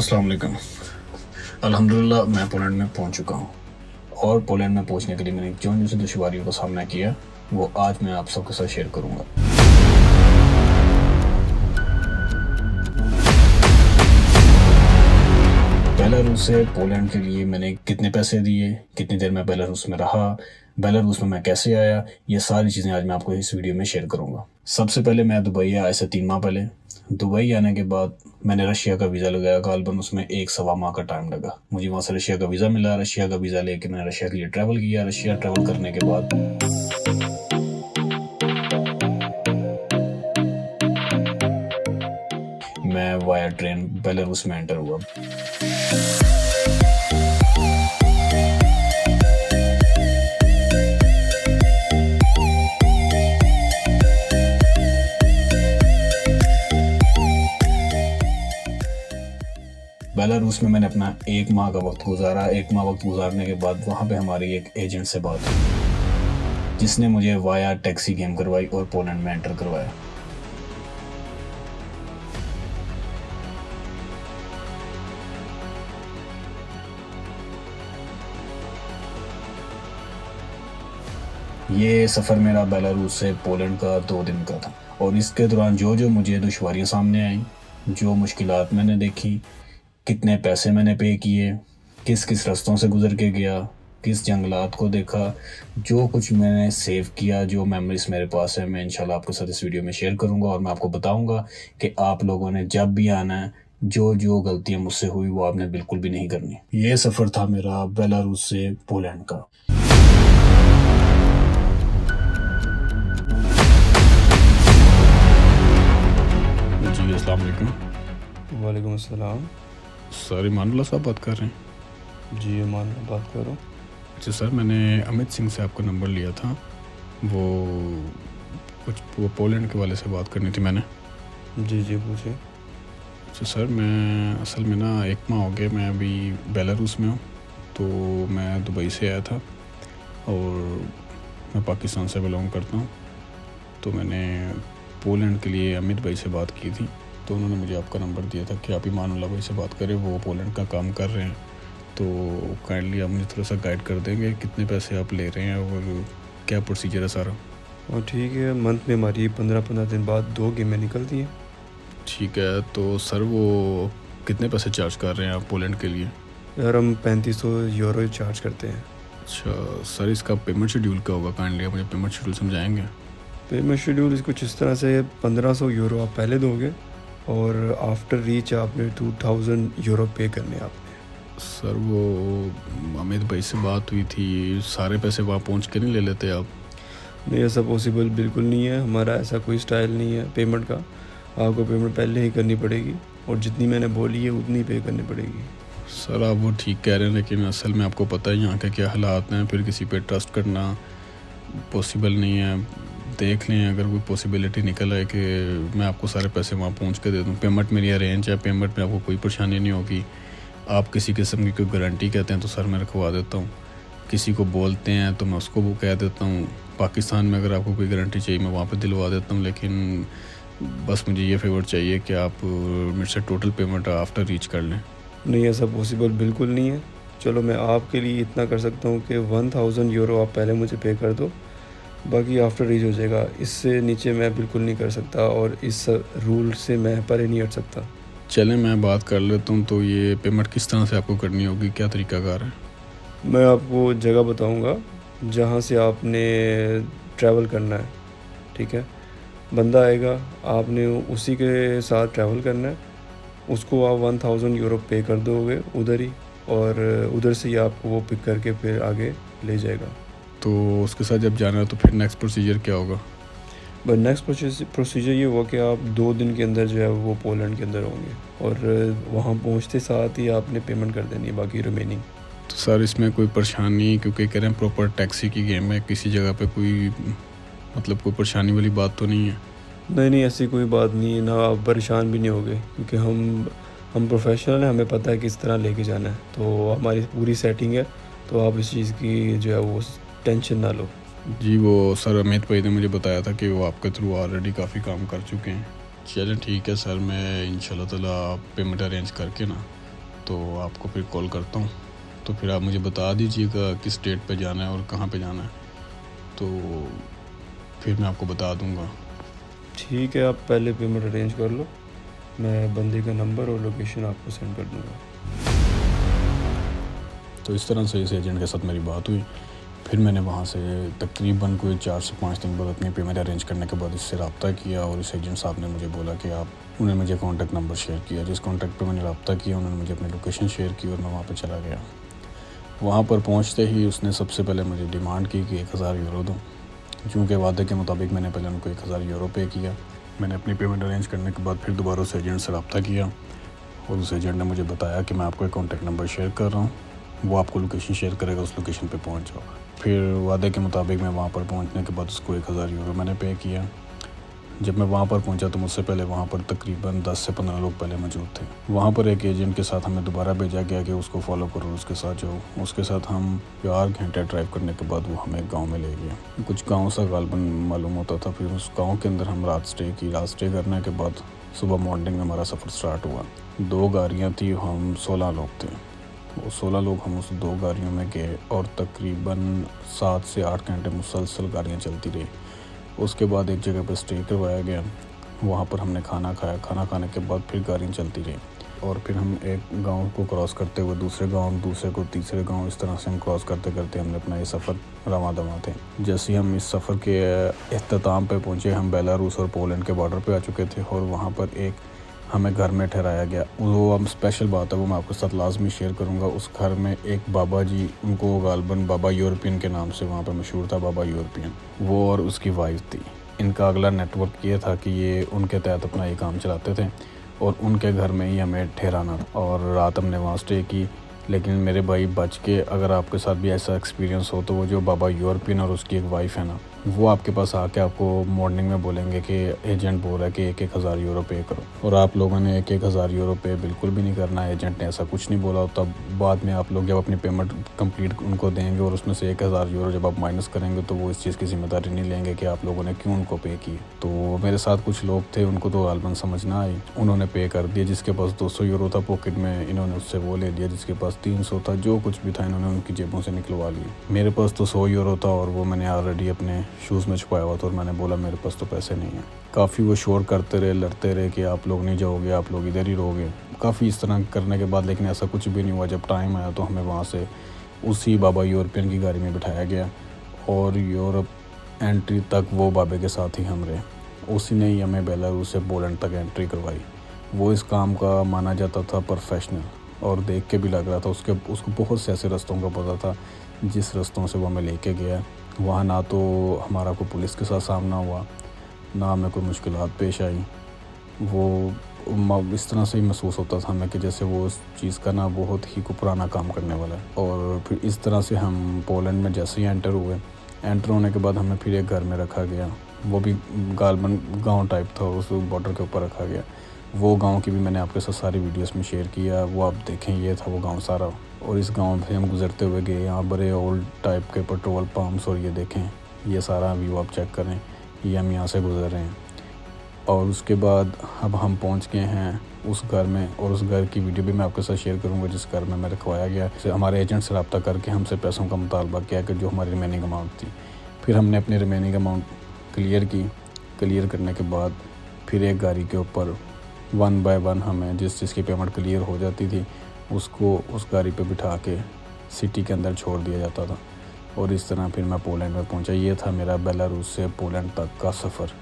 अस्सलाम वालेकुम। अल्हम्दुलिल्लाह मैं पोलैंड में पहुंच चुका हूं और पोलैंड में पहुंचने के लिए मैंने जिन जिन दुश्वारियों का सामना किया वो आज मैं आप सबके साथ शेयर करूंगा। बेलारूस से पोलैंड के लिए मैंने कितने पैसे दिए, कितनी देर मैं बेलारूस में रहा, बेलारूस में मैं कैसे आया, ये सारी चीज़ें आज मैं आपको इस वीडियो में शेयर करूंगा। सबसे पहले मैं दुबई आया से 3 माह पहले। दुबई आने के बाद मैंने रशिया का वीज़ा लगाया, गालबन उसमें 1-1.25 माह का टाइम लगा। मुझे वहाँ से रशिया का वीज़ा मिला। रशिया का वीज़ा लेके मैंने रशिया के लिए ट्रैवल किया। रशिया ट्रैवल करने के बाद मैं वाया ट्रेन बेलारूस में एंटर हुआ। बेलारूस में मैंने अपना 1 माह का वक्त गुजारा। 1 माह वक्त गुजारने के बाद वहाँ पे हमारी एक एजेंट से बात हुई जिसने मुझे वाया टैक्सी गेम करवाई और पोलैंड में एंटर करवाया। ये सफ़र मेरा बेलारूस से पोलैंड का 2 दिन का था और इसके दौरान जो जो मुझे दुश्वारियाँ सामने आईं, जो मुश्किलात मैंने देखी, कितने पैसे मैंने पे किए, किस किस रास्तों से गुजर के गया, किस जंगलात को देखा, जो कुछ मैंने सेव किया, जो मेमोरीज मेरे पास है, मैं इंशाल्लाह आपके साथ इस वीडियो में शेयर करूंगा और मैं आपको बताऊंगा कि आप लोगों ने जब भी आना है जो जो गलतियां मुझसे हुई वो आपने बिल्कुल भी नहीं करनी। ये सफ़र था मेरा बेलारूस से पोलैंड का। जी अस्सलाम वालेकुम। वालेकुम अस्सलाम। सर ईमानुल्लाह साहब बात कर रहे हैं? जी ईमान बात कर रहा हूँ। अच्छा सर, मैंने अमित सिंह से आपका नंबर लिया था। वो पोलैंड के वाले से बात करनी थी मैंने। जी जी पूछिए। अच्छा सर, मैं असल में ना 1 माह हो गया मैं अभी बेलारूस में हूँ। तो मैं दुबई से आया था और मैं पाकिस्तान से बिलोंग करता हूँ। तो मैंने पोलैंड के लिए अमित भाई से बात की थी, तो उन्होंने मुझे आपका नंबर दिया था कि आप ईमानुल्लाह भाई से बात करें, वो पोलैंड का काम कर रहे हैं। तो काइंडली आप मुझे थोड़ा सा गाइड कर देंगे कितने पैसे आप ले रहे हैं और क्या प्रोसीजर है सारा? और ठीक है, मंथ में हमारी 15-15 दिन बाद 2 गेमें निकलती हैं। ठीक है, तो सर वो कितने पैसे चार्ज कर रहे हैं आप पोलैंड के लिए? यार हम 3500 यूरो चार्ज करते हैं। अच्छा सर, इसका पेमेंट शेड्यूल क्या होगा? काइंडली आप मुझे पेमेंट शेड्यूल समझाएंगे? पेमेंट शेड्यूल कुछ इस तरह से 1500 यूरो आप पहले दोगे और आफ्टर रीच आपने 2000 यूरो पे करने आपने। सर वो अमित भाई से बात हुई थी, सारे पैसे वहाँ पहुँच के नहीं ले लेते आप? नहीं, ऐसा पॉसिबल बिल्कुल नहीं है। हमारा ऐसा कोई स्टाइल नहीं है पेमेंट का। आपको पेमेंट पहले ही करनी पड़ेगी और जितनी मैंने बोली है उतनी पे करनी पड़ेगी। सर आप वो ठीक कह रहे हैं, लेकिन असल में आपको पता है यहाँ के क्या हालात हैं, फिर किसी पे ट्रस्ट करना पॉसिबल नहीं है। देख लें अगर कोई पॉसिबिलिटी निकल आए कि मैं आपको सारे पैसे वहाँ पहुँच के दे दूँ। पेमेंट मेरी अरेंज है, पेमेंट में आपको कोई परेशानी नहीं होगी। आप किसी किस्म की कोई गारंटी कहते हैं तो सर मैं रखवा देता हूँ, किसी को बोलते हैं तो मैं उसको वो कह देता हूँ। पाकिस्तान में अगर आपको कोई गारंटी चाहिए मैं वहाँ पे दिलवा देता हूँ, लेकिन बस मुझे ये फेवर चाहिए कि आप मेरे से टोटल पेमेंट आफ्टर रीच कर लें। नहीं, ऐसा पॉसिबल बिल्कुल नहीं है। चलो मैं आपके लिए इतना कर सकता हूँ कि 1000 यूरो आप पहले मुझे पे कर दो, बाकी आफ्टर रीच हो जाएगा। इससे नीचे मैं बिल्कुल नहीं कर सकता और इस रूल से मैं परे नहीं हट सकता। चलें मैं बात कर लेता हूँ। तो ये पेमेंट किस तरह से आपको करनी होगी, क्या तरीकाकार है? मैं आपको जगह बताऊँगा जहाँ से आपने ट्रैवल करना है, ठीक है। बंदा आएगा, आपने उसी के साथ ट्रैवल करना है, उसको आप 1000 यूरो पे कर दोगे उधर ही और उधर से ही आपको वो पिक करके फिर आगे ले जाएगा। तो उसके साथ जब जाना है तो फिर नेक्स्ट प्रोसीजर क्या होगा? बट नेक्स्ट प्रोसीजर ये हुआ कि आप 2 दिन के अंदर जो है वो पोलैंड के अंदर होंगे और वहाँ पहुँचते साथ ही आपने पेमेंट कर देनी है बाकी रिमेनिंग। तो सर इसमें कोई परेशानी, क्योंकि कह रहे हैं प्रॉपर टैक्सी की गेम है, किसी जगह पे कोई मतलब कोई परेशानी वाली बात तो नहीं है? नहीं, ऐसी कोई बात नहीं है ना, आप परेशान भी नहीं होगे क्योंकि हम प्रोफेशनल हैं, हमें पता है किस तरह लेके जाना है, तो हमारी पूरी सेटिंग है, तो आप इस चीज़ की जो है वो टेंशन ना लो। जी वो सर अमित भाई ने मुझे बताया था कि वो आपके थ्रू ऑलरेडी काफ़ी काम कर चुके हैं। चलें ठीक है सर, मैं इंशाल्लाह ताला पेमेंट अरेंज करके ना तो आपको फिर कॉल करता हूँ, तो फिर आप मुझे बता दीजिएगा किस डेट पे जाना है और कहाँ पे जाना है, तो फिर मैं आपको बता दूँगा। ठीक है, आप पहले पेमेंट अरेंज कर लो, मैं बंदे का नंबर और लोकेशन आपको सेंड कर दूँगा। तो इस तरह से इस एजेंट के साथ मेरी बात हुई। फिर मैंने वहाँ से तकरीबन कोई 4 से 5 दिन बाद अपनी पेमेंट अरेंज करने के बाद इससे रब्ता किया, और इस एजेंट साहब ने मुझे बोला कि आप, उन्होंने मुझे कॉन्टैक्ट नंबर शेयर किया, जिस कॉन्टैक्ट पे मैंने रब्ता किया उन्होंने मुझे अपनी लोकेशन शेयर की और मैं वहाँ पर चला गया। वहाँ पर पहुँचते ही उसने सबसे पहले मुझे डिमांड की कि 1000 यूरो दूँ। चूँकि वादे के मुताबिक मैंने पहले उनको 1000 यूरो पे किया। मैंने अपनी पेमेंट अरेंज करने के बाद फिर दोबारा उस एजेंट से रब्ता किया, और उस एजेंट ने मुझे बताया कि मैं आपको एक कॉन्टैक्ट नंबर शेयर कर रहा हूँ, वो आपको लोकेशन शेयर करेगा, उस लोकेशन पे पहुंच जाओ। फिर वादे के मुताबिक मैं वहाँ पर पहुंचने के बाद उसको 1000 यूरो मैंने पे किया। जब मैं वहाँ पर पहुंचा तो मुझसे पहले वहाँ पर तकरीबन 10 से 15 लोग पहले मौजूद थे। वहाँ पर एक एजेंट के साथ हमें दोबारा भेजा गया कि उसको फॉलो करो, उसके साथ जाओ। उसके साथ हम 4 घंटे ड्राइव करने के बाद वो हमें एक गाँव में ले गया। कुछ गाँव सा गालबन मालूम होता था। फिर उस गाँव के अंदर हम रात स्टे की। रात स्टे करने के बाद सुबह मॉर्निंग में हमारा सफ़र स्टार्ट हुआ। 2 गाड़ियाँ थी, हम 16 लोग थे। वो 16 लोग हम उस 2 गाड़ियों में गए और तकरीबन 7 से 8 घंटे मुसलसल गाड़ियाँ चलती रही। उसके बाद एक जगह पर स्टे करवाया गया, वहाँ पर हमने खाना खाया। खाना खाने के बाद फिर गाड़ियाँ चलती रही, और फिर हम एक गांव को क्रॉस करते हुए दूसरे गांव, दूसरे को तीसरे गांव, इस तरह से हम क्रॉस करते करते हमने अपना ये सफ़र रवां दवां थे। जैसे ही हम इस सफ़र के अख्ताम पे पहुँचे, हम बेलारूस और पोलैंड के बॉर्डर पे आ चुके थे, और वहाँ पर एक हमें घर में ठहराया गया। वो हम स्पेशल बात है, वो मैं आपके साथ लाजमी शेयर करूँगा। उस घर में एक बाबा जी, उनको गालबन बाबा यूरोपियन के नाम से वहाँ पर मशहूर था, बाबा यूरोपियन, वो और उसकी वाइफ थी। इनका अगला नेटवर्क ये था कि ये उनके तहत अपना ये काम चलाते थे, और उनके घर में ही हमें ठहराना, और रात हमने वहाँ स्टे की। लेकिन मेरे भाई बच के, अगर आपके साथ भी ऐसा एक्सपीरियंस हो तो वो जो बाबा यूरोपियन और उसकी एक वाइफ है ना, वो आपके पास आके आपको मॉर्निंग में बोलेंगे कि एजेंट बोल रहा है कि 1,000 यूरो पे करो, और आप लोगों ने 1,000 यूरो पे बिल्कुल भी नहीं करना है। एजेंट ने ऐसा कुछ नहीं बोला। तब बाद में आप लोग जब अपनी पेमेंट कंप्लीट उनको देंगे और उसमें से 1,000 यूरो जब आप माइनस करेंगे, तो वो इस चीज़ की जिम्मेदारी नहीं लेंगे कि आप लोगों ने क्यों उनको पे की। तो मेरे साथ कुछ लोग थे, उनको तो गालबन समझ ना आई, उन्होंने पे कर दिया। जिसके पास 200 यूरो था पॉकेट में, इन्होंने उससे वो ले लिया। जिसके पास 300 था, जो कुछ भी था इन्होंने उनकी जेबों से निकलवा लिया। मेरे पास तो 100 यूरो था, और वो मैंने ऑलरेडी अपने शूज़ में छुपाया हुआ था, और मैंने बोला मेरे पास तो पैसे नहीं हैं। काफ़ी वो शोर करते रहे, लड़ते रहे कि आप लोग नहीं जाओगे, आप लोग इधर ही रहोगे। काफ़ी इस तरह करने के बाद लेकिन ऐसा कुछ भी नहीं हुआ। जब टाइम आया तो हमें वहाँ से उसी बाबा यूरोपियन की गाड़ी में बिठाया गया, और यूरोप एंट्री तक वो बाबे के साथ ही हम रहे। उसी ने ही हमें बेलारूस से पोलैंड तक एंट्री करवाई। वो इस काम का माना जाता था प्रोफेशनल, और देख के भी लग रहा था उसको बहुत से ऐसे रास्तों का पता था जिस रास्तों से वो हमें लेके गया। वहाँ ना तो हमारा कोई पुलिस के साथ सामना हुआ, ना हमें कोई मुश्किलात पेश आई। वो इस तरह से ही महसूस होता था हमें कि जैसे वो उस चीज़ का ना बहुत ही को पुराना काम करने वाला है। और फिर इस तरह से हम पोलैंड में जैसे ही एंटर हुए, एंटर होने के बाद हमें फिर एक घर में रखा गया। वो भी गालबन गाँव टाइप था, उस बॉर्डर के ऊपर रखा गया। वो गांव की भी मैंने आपके साथ सारी वीडियोस में शेयर किया, वो आप देखें। ये था वो गांव सारा, और इस गांव से हम गुजरते हुए गए। यहाँ बड़े ओल्ड टाइप के पेट्रोल पम्प्स, और ये देखें, ये सारा व्यू आप चेक करें। ये हम यहाँ से गुजर रहे हैं, और उसके बाद अब हम पहुँच गए हैं उस घर में। और उस घर की वीडियो भी मैं आपके साथ शेयर करूँगा जिस घर में मैं रखवाया गया। हमारे एजेंट से रब्ता करके हमसे पैसों का मुतालबा किया कि जो हमारी रिमेनिंग अमाउंट थी। फिर हमने अपनी रिमेनिंग अमाउंट क्लियर की। क्लियर करने के बाद फिर एक गाड़ी के ऊपर 1 बाय 1 हमें जिस चीज़ की पेमेंट क्लियर हो जाती थी उसको उस गाड़ी पे बिठा के सिटी के अंदर छोड़ दिया जाता था। और इस तरह फिर मैं पोलैंड में पहुंचा। ये था मेरा बेलारूस से पोलैंड तक का सफ़र।